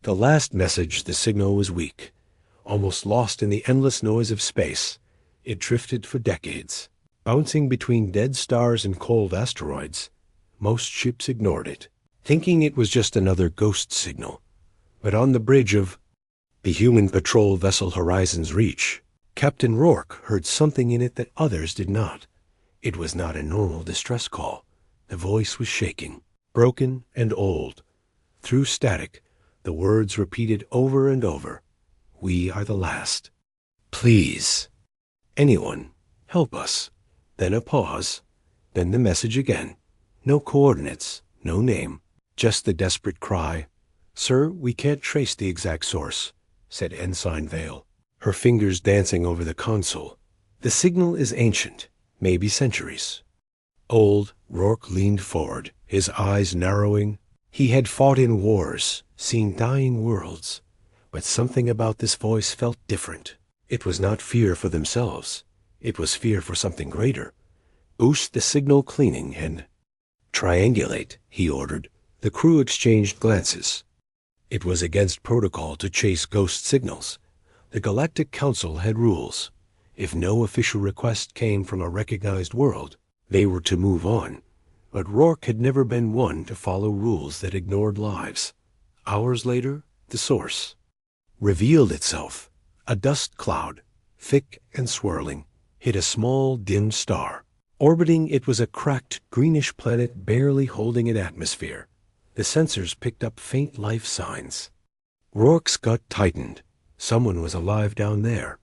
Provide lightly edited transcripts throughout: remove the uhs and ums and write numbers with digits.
The last message, the signal was weak, almost lost in the endless noise of space. It drifted for decades, bouncing between dead stars and cold asteroids. Most ships ignored it, thinking it was just another ghost signal. But on the bridge of the human patrol vessel Horizon's Reach, Captain Rourke heard something in it that others did not. It was not a normal distress call. The voice was shaking, broken and old. Through static, the words repeated over and over. We are the last. Please. Anyone, help us. Then a pause. Then the message again. No coordinates, no name. Just the desperate cry. Sir, we can't trace the exact source, said Ensign Vale, her fingers dancing over the console. The signal is ancient, maybe centuries. Old, Rourke leaned forward, his eyes narrowing. He had fought in wars, seen dying worlds, but something about this voice felt different. It was not fear for themselves. It was fear for something greater. Boost the signal cleaning and triangulate, he ordered. The crew exchanged glances. It was against protocol to chase ghost signals. The Galactic Council had rules. If no official request came from a recognized world, they were to move on. But Rourke had never been one to follow rules that ignored lives. Hours later, the source revealed itself. A dust cloud, thick and swirling, hid a small, dim star. Orbiting it was a cracked, greenish planet barely holding an atmosphere. The sensors picked up faint life signs. Rourke's gut tightened. Someone was alive down there.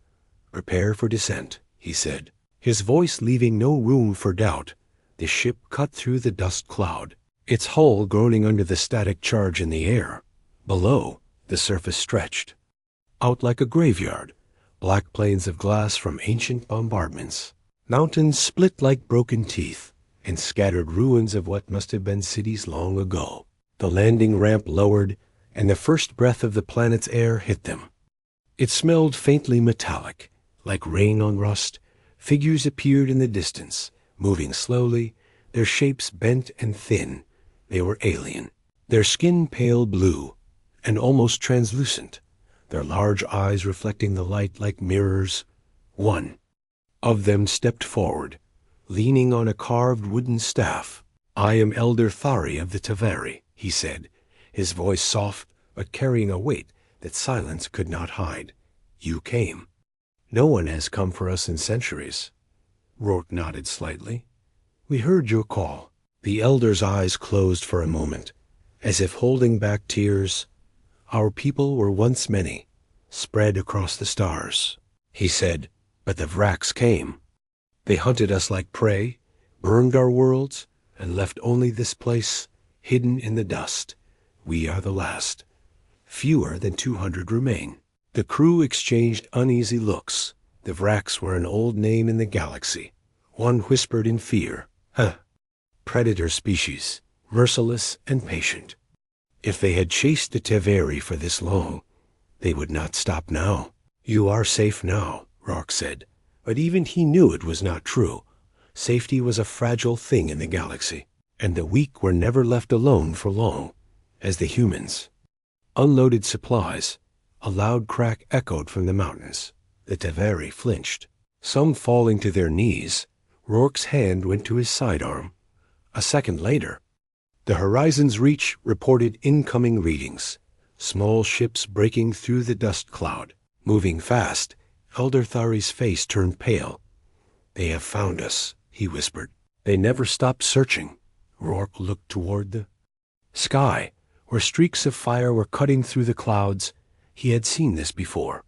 Prepare for descent, he said, his voice leaving no room for doubt. The ship cut through the dust cloud, its hull groaning under the static charge in the air. Below, the surface stretched out like a graveyard, black plains of glass from ancient bombardments. Mountains split like broken teeth, and scattered ruins of what must have been cities long ago. The landing ramp lowered, and the first breath of the planet's air hit them. It smelled faintly metallic, like rain on rust. Figures appeared in the distance, moving slowly, their shapes bent and thin. They were alien, their skin pale blue, and almost translucent, their large eyes reflecting the light like mirrors. One of them stepped forward, leaning on a carved wooden staff. I am Elder Thari of the Tavari, he said, his voice soft but carrying a weight that silence could not hide. You came. No one has come for us in centuries. Rourke nodded slightly. We heard your call. The elder's eyes closed for a moment, as if holding back tears. Our people were once many, spread across the stars, he said, but the Vraks came. They hunted us like prey, burned our worlds, and left only this place, hidden in the dust. We are the last. Fewer than 200 remain. The crew exchanged uneasy looks. The Vraks were an old name in the galaxy. One whispered in fear. Predator species, merciless and patient. If they had chased the Tavari for this long, they would not stop now. You are safe now, Rourke said, but even he knew it was not true. Safety was a fragile thing in the galaxy, and the weak were never left alone for long, as the humans. Unloaded supplies. A loud crack echoed from the mountains. The Tavari flinched, some falling to their knees. Rourke's hand went to his sidearm. A second later, the Horizon's Reach reported incoming readings. Small ships breaking through the dust cloud, moving fast. Elder Thari's face turned pale. They have found us, he whispered. They never stopped searching. Rourke looked toward the sky, where streaks of fire were cutting through the clouds. He had seen this before.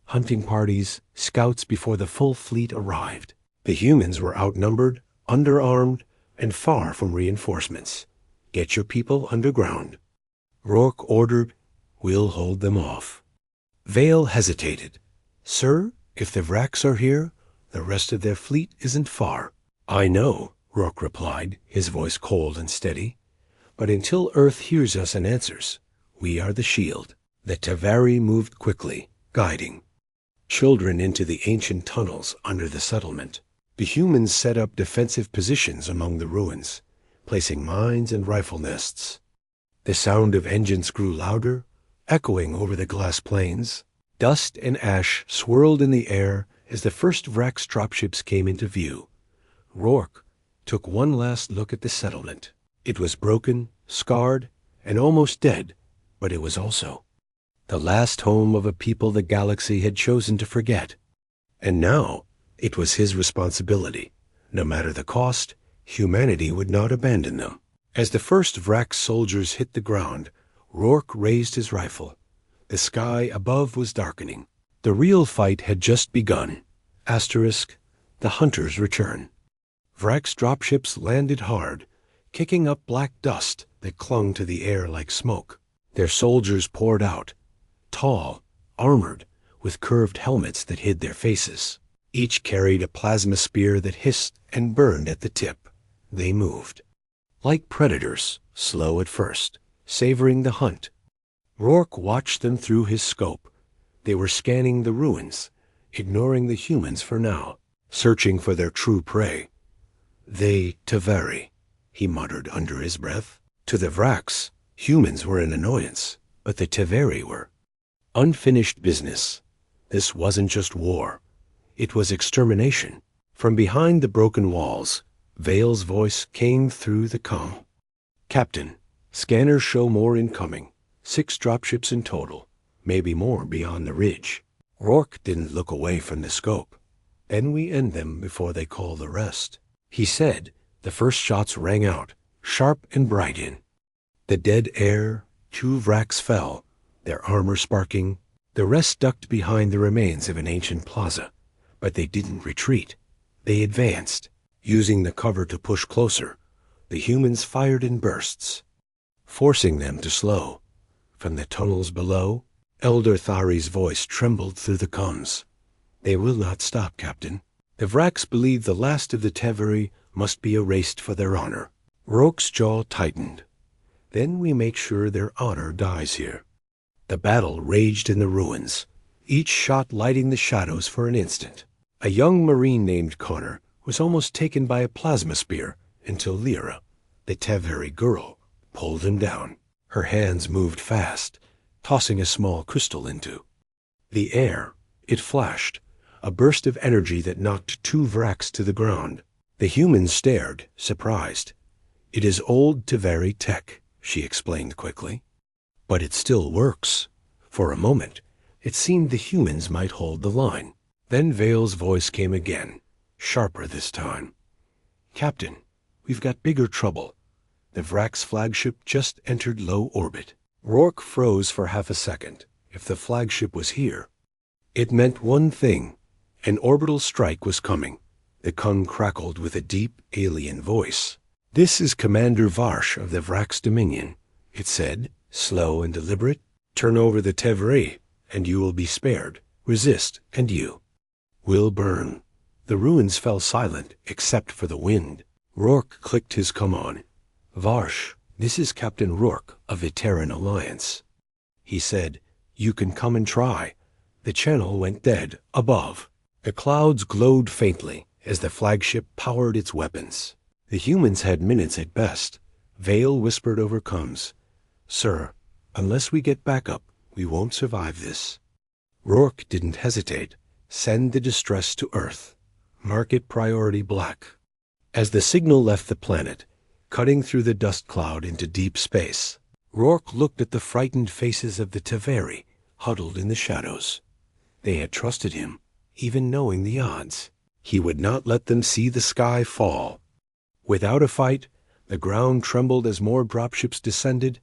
Hunting parties, scouts before the full fleet arrived. The humans were outnumbered, underarmed, and far from reinforcements. Get your people underground. Rourke ordered. We'll hold them off. Vale hesitated. Sir, if the Vraks are here, the rest of their fleet isn't far. I know, Rourke replied, his voice cold and steady. But until Earth hears us and answers, we are the shield. The Tavari moved quickly, guiding children into the ancient tunnels under the settlement. The humans set up defensive positions among the ruins, placing mines and rifle nests. The sound of engines grew louder, echoing over the glass plains. Dust and ash swirled in the air as the first Vrax dropships came into view. Rourke took one last look at the settlement. It was broken, scarred, and almost dead, but it was also the last home of a people the galaxy had chosen to forget. And now it was his responsibility. No matter the cost, humanity would not abandon them. As the first Vrax soldiers hit the ground, Rourke raised his rifle. The sky above was darkening. The real fight had just begun. Asterisk, the hunter's return. Vrax dropships landed hard, kicking up black dust that clung to the air like smoke. Their soldiers poured out, tall, armored, with curved helmets that hid their faces. Each carried a plasma spear that hissed and burned at the tip. They moved. Like predators, slow at first, savoring the hunt. Rourke watched them through his scope. They were scanning the ruins, ignoring the humans for now, searching for their true prey. They Taveri, he muttered under his breath. To the Vrax, humans were an annoyance, but the Taveri were unfinished business. This wasn't just war. It was extermination. From behind the broken walls, Vale's voice came through the comm. Captain, scanners show more incoming. 6 dropships in total, maybe more beyond the ridge. Rourke didn't look away from the scope. Then we end them before they call the rest. He said. The first shots rang out, sharp and bright in the dead air. 2 Vrax fell, their armor sparking. The rest ducked behind the remains of an ancient plaza. But they didn't retreat. They advanced, using the cover to push closer. The humans fired in bursts, forcing them to slow. From the tunnels below, Elder Thari's voice trembled through the comms. They will not stop, Captain. The Vrax believe the last of the Taveri must be erased for their honor. Rourke's jaw tightened. Then we make sure their honor dies here. The battle raged in the ruins, each shot lighting the shadows for an instant. A young Marine named Connor was almost taken by a plasma spear until Lyra, the Taveri girl, pulled him down. Her hands moved fast, tossing a small crystal into the air. It flashed, a burst of energy that knocked 2 Vrax to the ground. The humans stared, surprised. It is old Taveri tech, she explained quickly. But it still works. For a moment, it seemed the humans might hold the line. Then Vale's voice came again, sharper this time. Captain, we've got bigger trouble. The Vrax flagship just entered low orbit. Rourke froze for half a second. If the flagship was here, it meant one thing. An orbital strike was coming. The Kun crackled with a deep alien voice. This is Commander Varsh of the Vrax Dominion, it said, slow and deliberate. Turn over the Taveri, and you will be spared. Resist, and you will burn. The ruins fell silent, except for the wind. Rourke clicked his come on. Varsh, this is Captain Rourke of the Terran Alliance. He said, you can come and try. The channel went dead, above. The clouds glowed faintly as the flagship powered its weapons. The humans had minutes at best. Vale whispered over comms. Sir, unless we get backup, we won't survive this. Rourke didn't hesitate. Send the distress to Earth. Mark it priority black. As the signal left the planet, cutting through the dust cloud into deep space, Rourke looked at the frightened faces of the Taveri, huddled in the shadows. They had trusted him, even knowing the odds. He would not let them see the sky fall. Without a fight, the ground trembled as more dropships descended.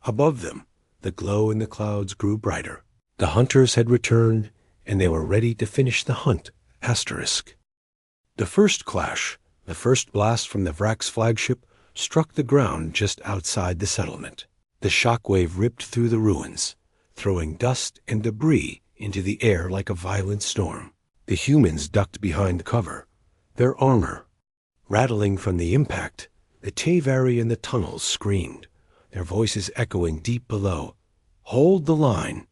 Above them, the glow in the clouds grew brighter. The hunters had returned, and they were ready to finish the hunt. Asterisk. The first clash, the first blast from the Vrax flagship, struck the ground just outside the settlement. The shockwave ripped through the ruins, throwing dust and debris into the air like a violent storm. The humans ducked behind cover, their armor rattling from the impact. The Taveri in the tunnels screamed, their voices echoing deep below. Hold the line.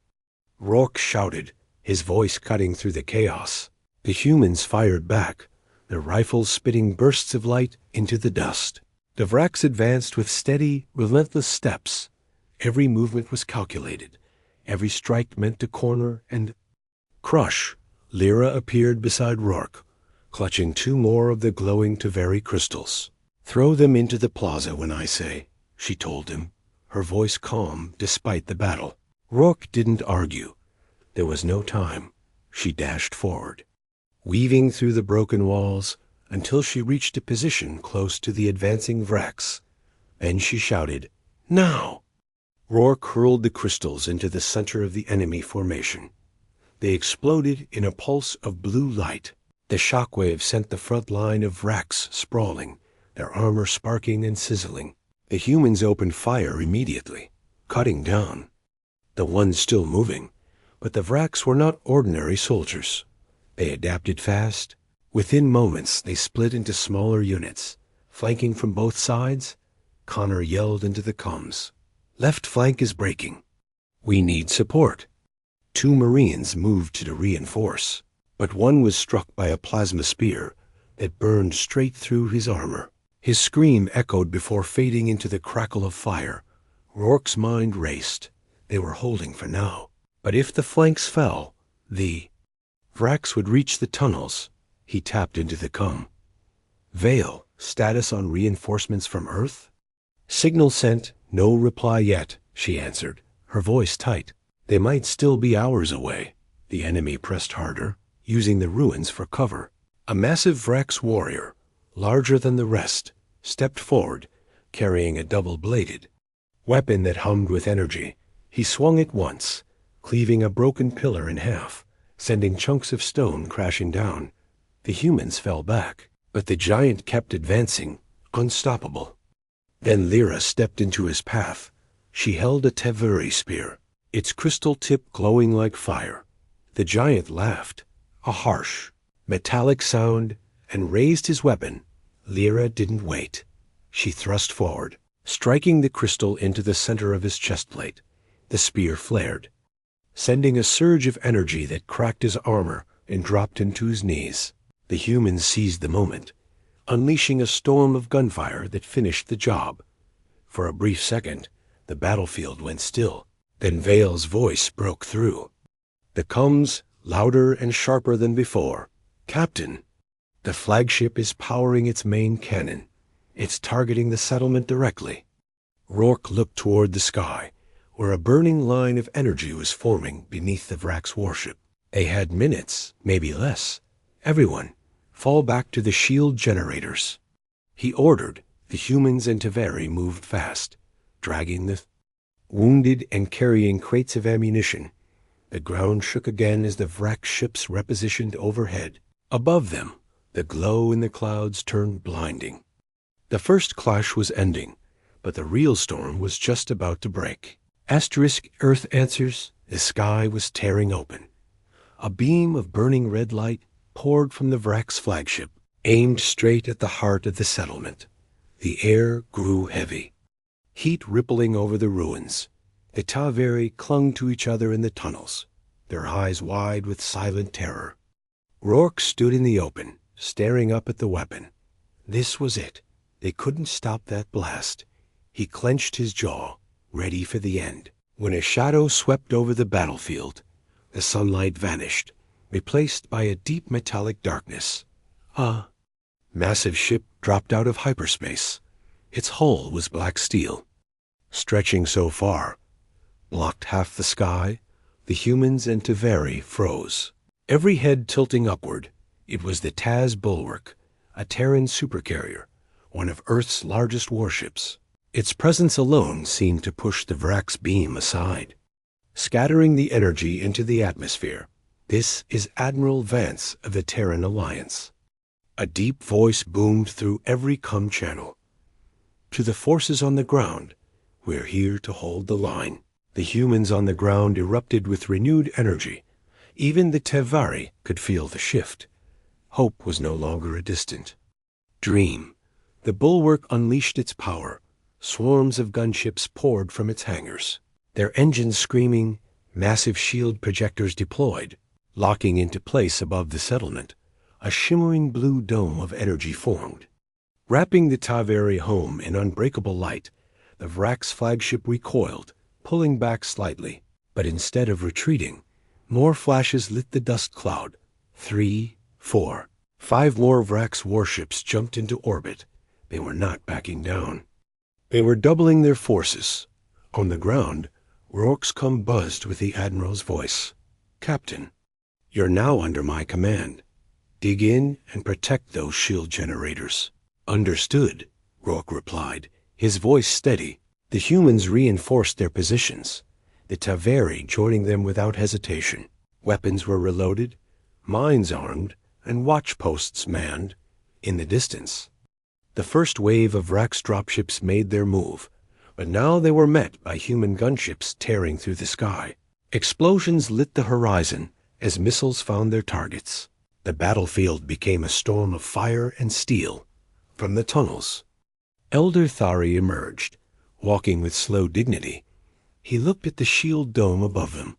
Rourke shouted, his voice cutting through the chaos. The humans fired back, their rifles spitting bursts of light into the dust. The Vrax advanced with steady, relentless steps. Every movement was calculated, Every strike meant to corner and crush. Lyra appeared beside Rourke, clutching 2 more of the glowing Taveri crystals. "Throw them into the plaza when I say," she told him, her voice calm despite the battle. Rourke didn't argue. There was no time. She dashed forward, weaving through the broken walls until she reached a position close to the advancing Vrax. Then she shouted, "Now!" Rourke hurled the crystals into the center of the enemy formation. They exploded in a pulse of blue light. The shockwave sent the front line of Vrax sprawling, their armor sparking and sizzling. The humans opened fire immediately, cutting down. The ones still moving, but the Vrax were not ordinary soldiers. They adapted fast. Within moments, they split into smaller units, flanking from both sides. Connor yelled into the comms, "Left flank is breaking. We need support." 2 Marines moved to reinforce, but one was struck by a plasma spear that burned straight through his armor. His scream echoed before fading into the crackle of fire. Rourke's mind raced. They were holding for now. But if the flanks fell, the Vrax would reach the tunnels. He tapped into the comm. "Vale, status on reinforcements from Earth?" "Signal sent, no reply yet," she answered, her voice tight. "They might still be hours away." The enemy pressed harder, using the ruins for cover. A massive Vrax warrior, larger than the rest, stepped forward, carrying a double-bladed weapon that hummed with energy. He swung it once, cleaving a broken pillar in half, sending chunks of stone crashing down. The humans fell back, but the giant kept advancing, unstoppable. Then Lyra stepped into his path. She held a Taveri spear, its crystal tip glowing like fire. The giant laughed, a harsh, metallic sound, and raised his weapon. Lyra didn't wait. She thrust forward, striking the crystal into the center of his chestplate. The spear flared, sending a surge of energy that cracked his armor and dropped him to his knees. The humans seized the moment, unleashing a storm of gunfire that finished the job. For a brief second, the battlefield went still. Then Vale's voice broke through. The comms, louder and sharper than before. "Captain, the flagship is powering its main cannon. It's targeting the settlement directly." Rourke looked toward the sky, where a burning line of energy was forming beneath the Vrax warship. They had minutes, maybe less. "Everyone, fall back to the shield generators." He ordered. The humans and Taveri moved fast, dragging the wounded and carrying crates of ammunition. The ground shook again as the Vrax ships repositioned overhead. Above them, the glow in the clouds turned blinding. The first clash was ending, but the real storm was just about to break. Asterisk Earth answers, the sky was tearing open. A beam of burning red light poured from the Vrax flagship, aimed straight at the heart of the settlement. The air grew heavy, heat rippling over the ruins. The Taveri clung to each other in the tunnels, their eyes wide with silent terror. Rourke stood in the open, staring up at the weapon. This was it. They couldn't stop that blast. He clenched his jaw, ready for the end. When a shadow swept over the battlefield, the sunlight vanished, replaced by a deep metallic darkness. A massive ship dropped out of hyperspace. Its hull was black steel, stretching so far, blocked half the sky. The humans and Taveri froze, every head tilting upward. It was the Taz Bulwark, a Terran supercarrier, one of Earth's largest warships. Its presence alone seemed to push the Vrax beam aside, scattering the energy into the atmosphere. "This is Admiral Vance of the Terran Alliance." A deep voice boomed through every comm channel. "To the forces on the ground, we're here to hold the line." The humans on the ground erupted with renewed energy. Even the Taveri could feel the shift. Hope was no longer a distant dream. The bulwark unleashed its power. Swarms of gunships poured from its hangars, their engines screaming, massive shield projectors deployed, locking into place above the settlement. A shimmering blue dome of energy formed, wrapping the Taveri home in unbreakable light. The Vrax flagship recoiled, pulling back slightly. But instead of retreating, more flashes lit the dust cloud. 3, 4, 5 more Vrax warships jumped into orbit. They were not backing down. They were doubling their forces. On the ground, Rourke's come buzzed with the Admiral's voice. "Captain, you're now under my command. Dig in and protect those shield generators." "Understood," Rourke replied, his voice steady. The humans reinforced their positions, the Taveri joining them without hesitation. Weapons were reloaded, mines armed, and watch posts manned. In the distance, the first wave of Vrax dropships made their move, but now they were met by human gunships tearing through the sky. Explosions lit the horizon as missiles found their targets. The battlefield became a storm of fire and steel. From the tunnels, Elder Thari emerged, walking with slow dignity. He looked at the shield dome above them,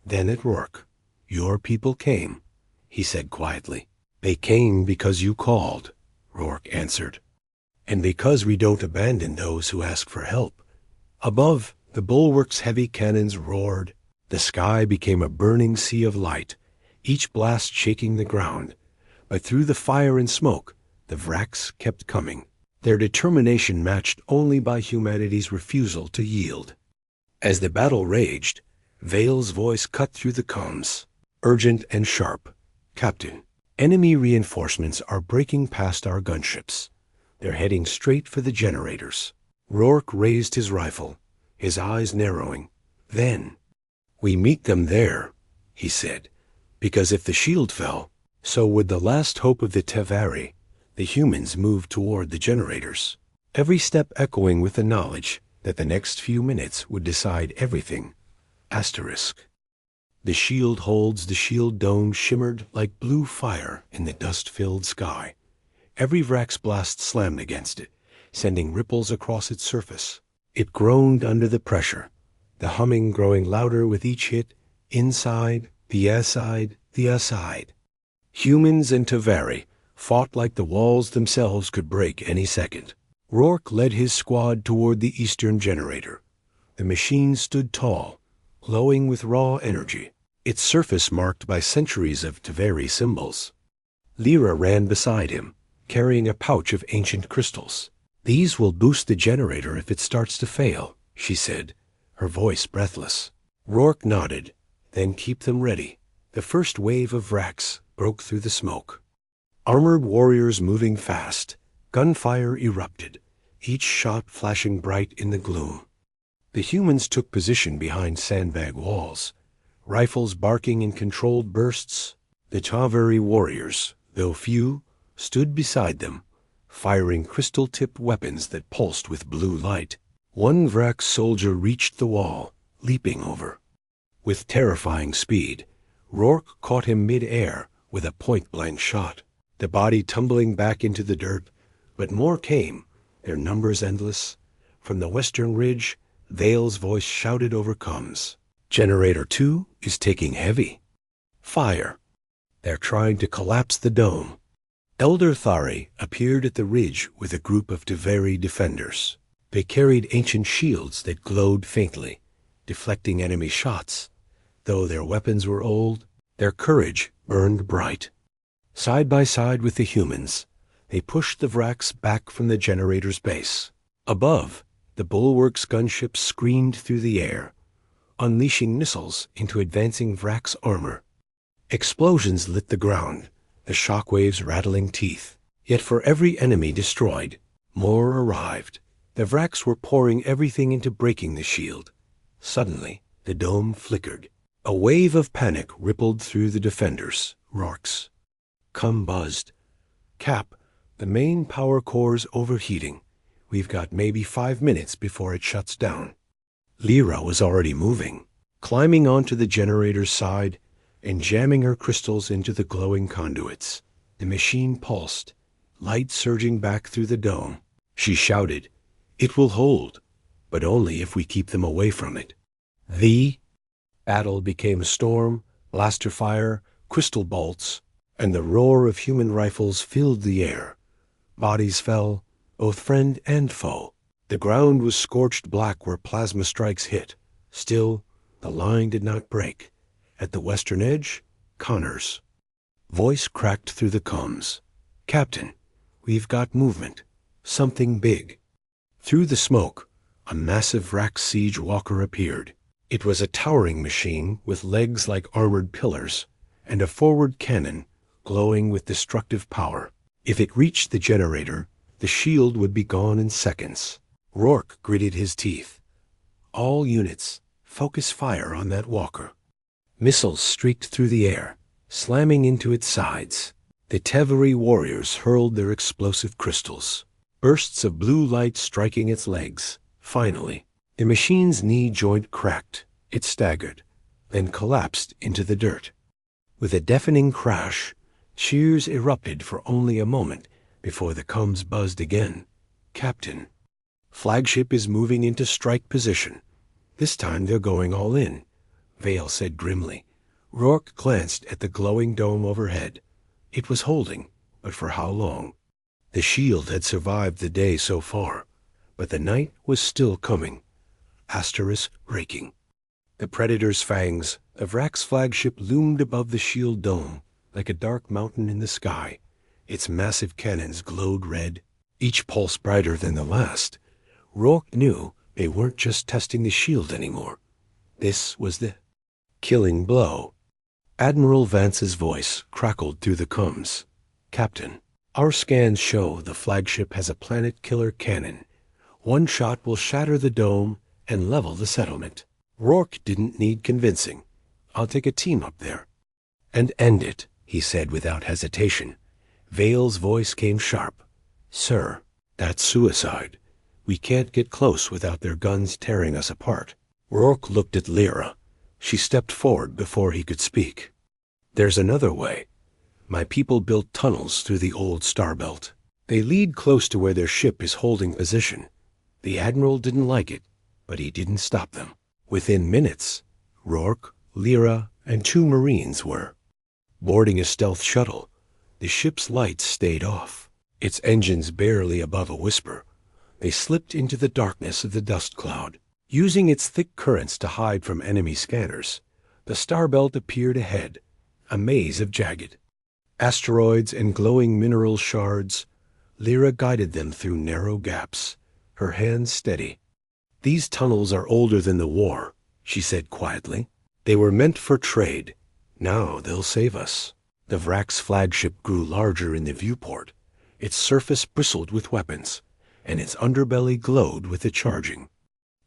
then at Rourke. "Your people came," he said quietly. "They came because you called," Rourke answered. "And because we don't abandon those who ask for help." Above, the bulwark's heavy cannons roared. The sky became a burning sea of light, each blast shaking the ground. But through the fire and smoke, the Vrax kept coming, their determination matched only by humanity's refusal to yield. As the battle raged, Vale's voice cut through the comms, urgent and sharp. "Captain, enemy reinforcements are breaking past our gunships. They're heading straight for the generators." Rourke raised his rifle, his eyes narrowing. Then, "We meet them there," he said, "because if the shield fell, so would the last hope of the Tevari." The humans moved toward the generators, every step echoing with the knowledge that the next few minutes would decide everything. Asterisk. The shield holds, the shield dome shimmered like blue fire in the dust-filled sky. Every Vrax blast slammed against it, sending ripples across its surface. It groaned under the pressure, the humming growing louder with each hit, inside, the aside, the aside. Humans and Tevari fought like the walls themselves could break any second. Rourke led his squad toward the eastern generator. The machine stood tall, glowing with raw energy, its surface marked by centuries of Tevari symbols. Lyra ran beside him, carrying a pouch of ancient crystals. "These will boost the generator if it starts to fail," she said, her voice breathless. Rourke nodded. "Then keep them ready." The first wave of Vrax broke through the smoke. Armored warriors moving fast, gunfire erupted, each shot flashing bright in the gloom. The humans took position behind sandbag walls, rifles barking in controlled bursts. The Taveri warriors, though few, stood beside them, firing crystal-tipped weapons that pulsed with blue light. One Vrax soldier reached the wall, leaping over. With terrifying speed, Rourke caught him mid-air with a point-blank shot, the body tumbling back into the dirt. But more came, their numbers endless. From the western ridge, Vale's voice shouted over comms. "Generator 2 is taking heavy. Fire. They're trying to collapse the dome." Elder Thari appeared at the ridge with a group of Tevari defenders. They carried ancient shields that glowed faintly, deflecting enemy shots. Though their weapons were old, their courage burned bright. Side by side with the humans, they pushed the Vrax back from the generator's base. Above, the bulwark's gunships screamed through the air, unleashing missiles into advancing Vrax armor. Explosions lit the ground, the shockwaves rattling teeth. Yet for every enemy destroyed, more arrived. The Vrax were pouring everything into breaking the shield. Suddenly, the dome flickered. A wave of panic rippled through the defenders. Rourke's come buzzed. "Cap, the main power core's overheating. We've got maybe 5 minutes before it shuts down." Lyra was already moving, climbing onto the generator's side and jamming her crystals into the glowing conduits. The machine pulsed, light surging back through the dome. She shouted, "It will hold, but only if we keep them away from it." The battle became a storm, blaster fire, crystal bolts, and the roar of human rifles filled the air. Bodies fell, both friend and foe. The ground was scorched black where plasma strikes hit. Still, The line did not break. At the western edge, Connor's voice cracked through the comms. "Captain, we've got movement. Something big." Through the smoke, a massive Rack siege walker appeared. It was a towering machine with legs like armored pillars and a forward cannon glowing with destructive power. If it reached the generator, the shield would be gone in seconds. Rourke gritted his teeth. "All units, focus fire on that walker." Missiles streaked through the air, slamming into its sides. The Tevari warriors hurled their explosive crystals, bursts of blue light striking its legs. Finally, the machine's knee joint cracked. It staggered, then collapsed into the dirt. With a deafening crash, cheers erupted for only a moment before the comms buzzed again. "Captain, flagship is moving into strike position. This time they're going all in," Vale said grimly. Rourke glanced at the glowing dome overhead. It was holding, but for how long? The shield had survived the day so far, but the night was still coming. Asterisk raking. The Predator's fangs of Rack's flagship loomed above the shield dome like a dark mountain in the sky. Its massive cannons glowed red, each pulse brighter than the last. Rourke knew they weren't just testing the shield anymore. This was the killing blow. Admiral Vance's voice crackled through the comms. "Captain, our scans show the flagship has a planet-killer cannon. One shot will shatter the dome and level the settlement." Rourke didn't need convincing. "I'll take a team up there." "And end it," he said without hesitation. Vale's voice came sharp. "Sir, that's suicide. We can't get close without their guns tearing us apart." Rourke looked at Lyra. She stepped forward before he could speak. "There's another way. My people built tunnels through the old star belt. They lead close to where their ship is holding position. The Admiral didn't like it, but he didn't stop them. Within minutes, Rourke, Lyra, and 2 Marines were boarding a stealth shuttle. The ship's lights stayed off, its engines barely above a whisper. They slipped into the darkness of the dust cloud. Using its thick currents to hide from enemy scanners, the star belt appeared ahead, a maze of jagged asteroids and glowing mineral shards. Lyra guided them through narrow gaps, her hands steady. "These tunnels are older than the war," she said quietly. "They were meant for trade. Now they'll save us." The Vrax flagship grew larger in the viewport. Its surface bristled with weapons, and its underbelly glowed with the charging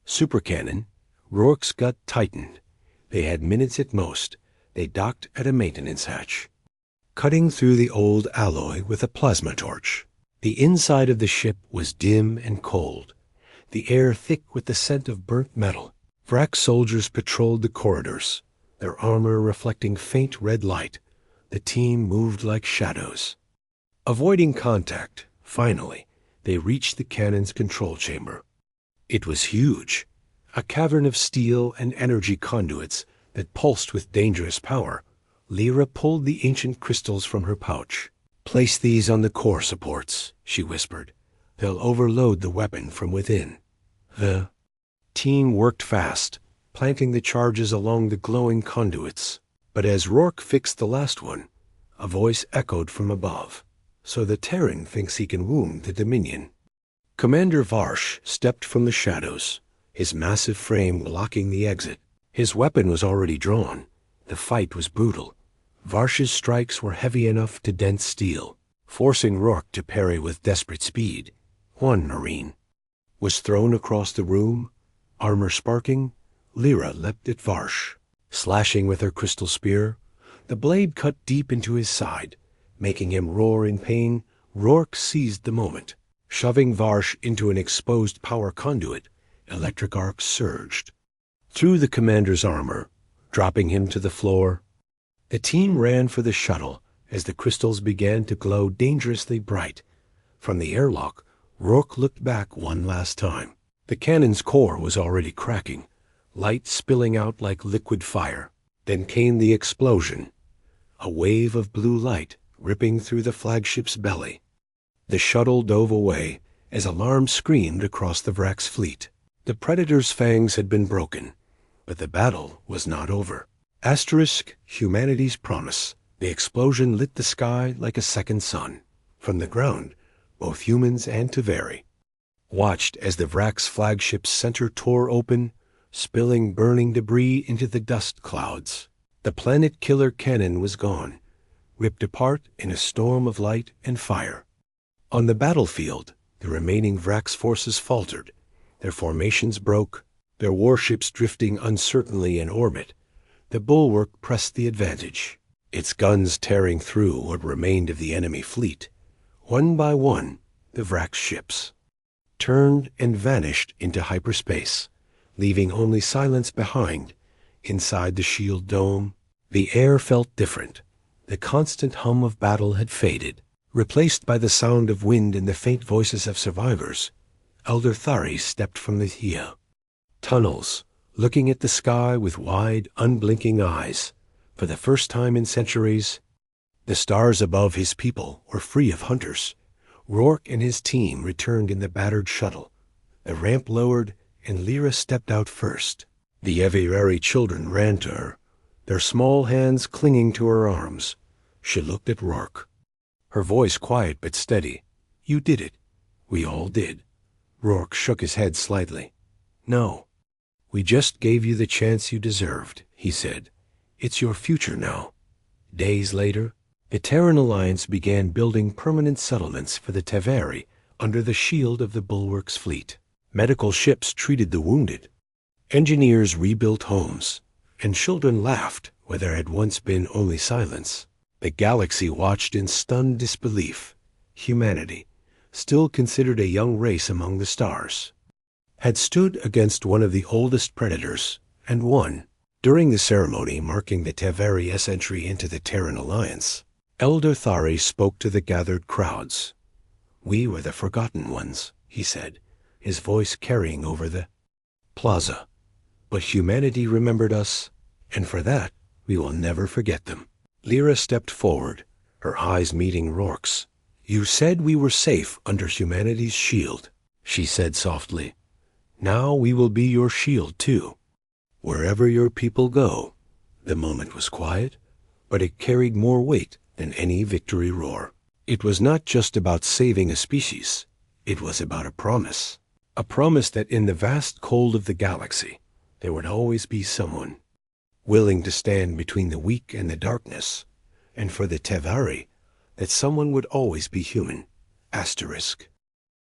supercannon. Rourke's gut tightened. They had minutes at most. They docked at a maintenance hatch, cutting through the old alloy with a plasma torch. The inside of the ship was dim and cold, the air thick with the scent of burnt metal. Vrax soldiers patrolled the corridors, their armor reflecting faint red light. The team moved like shadows. Avoiding contact, finally, they reached the cannon's control chamber. It was huge, a cavern of steel and energy conduits that pulsed with dangerous power. Lyra pulled the ancient crystals from her pouch. "Place these on the core supports," she whispered. "They'll overload the weapon from within." The team worked fast, planting the charges along the glowing conduits. But as Rourke fixed the last one, a voice echoed from above. "So the Terran thinks he can wound the Dominion." Commander Varsh stepped from the shadows, his massive frame blocking the exit. His weapon was already drawn. The fight was brutal. Varsh's strikes were heavy enough to dent steel, forcing Rourke to parry with desperate speed. One Marine was thrown across the room, armor sparking. Lyra leapt at Varsh, slashing with her crystal spear. The blade cut deep into his side, making him roar in pain. Rourke seized the moment. Shoving Varsh into an exposed power conduit, electric arcs surged through the commander's armor, dropping him to the floor. The team ran for the shuttle as the crystals began to glow dangerously bright. From the airlock, Rourke looked back one last time. The cannon's core was already cracking, light spilling out like liquid fire. Then came the explosion, a wave of blue light ripping through the flagship's belly. The shuttle dove away as alarm screamed across the Vrax fleet. The Predator's fangs had been broken. But the battle was not over. Asterisk humanity's promise. The explosion lit the sky like a second sun. From the ground, both humans and Taveri watched as the Vrax's flagship's center tore open, spilling burning debris into the dust clouds. The planet-killer cannon was gone, ripped apart in a storm of light and fire. On the battlefield, the remaining Vrax forces faltered. Their formations broke, their warships drifting uncertainly in orbit. The bulwark pressed the advantage, its guns tearing through what remained of the enemy fleet. One by one, the Vrax ships turned and vanished into hyperspace, leaving only silence behind. Inside the shield dome, the air felt different. The constant hum of battle had faded, replaced by the sound of wind and the faint voices of survivors. Elder Thari stepped from the Thea tunnels, looking at the sky with wide, unblinking eyes. For the first time in centuries, the stars above his people were free of hunters. Rourke and his team returned in the battered shuttle. The ramp lowered, and Lyra stepped out first. The Evirari children ran to her, their small hands clinging to her arms. She looked at Rourke, her voice quiet but steady. "You did it. We all did." Rourke shook his head slightly. "No. We just gave you the chance you deserved," he said. "It's your future now." Days later, the Terran Alliance began building permanent settlements for the Taveri under the shield of the Bulwark's fleet. Medical ships treated the wounded. Engineers rebuilt homes, and children laughed where there had once been only silence. The galaxy watched in stunned disbelief. Humanity, still considered a young race among the stars, had stood against one of the oldest predators, and won. During the ceremony marking the Taveri's entry into the Terran Alliance, Elder Thari spoke to the gathered crowds. "We were the forgotten ones," he said, his voice carrying over the plaza. "But humanity remembered us, and for that we will never forget them." Lyra stepped forward, her eyes meeting Rourke's. "You said we were safe under humanity's shield," she said softly. "Now we will be your shield too. Wherever your people go." The moment was quiet, but it carried more weight than any victory roar. It was not just about saving a species. It was about a promise. A promise that in the vast cold of the galaxy, there would always be someone willing to stand between the weak and the darkness, and for the Taveri, that someone would always be human. Asterisk.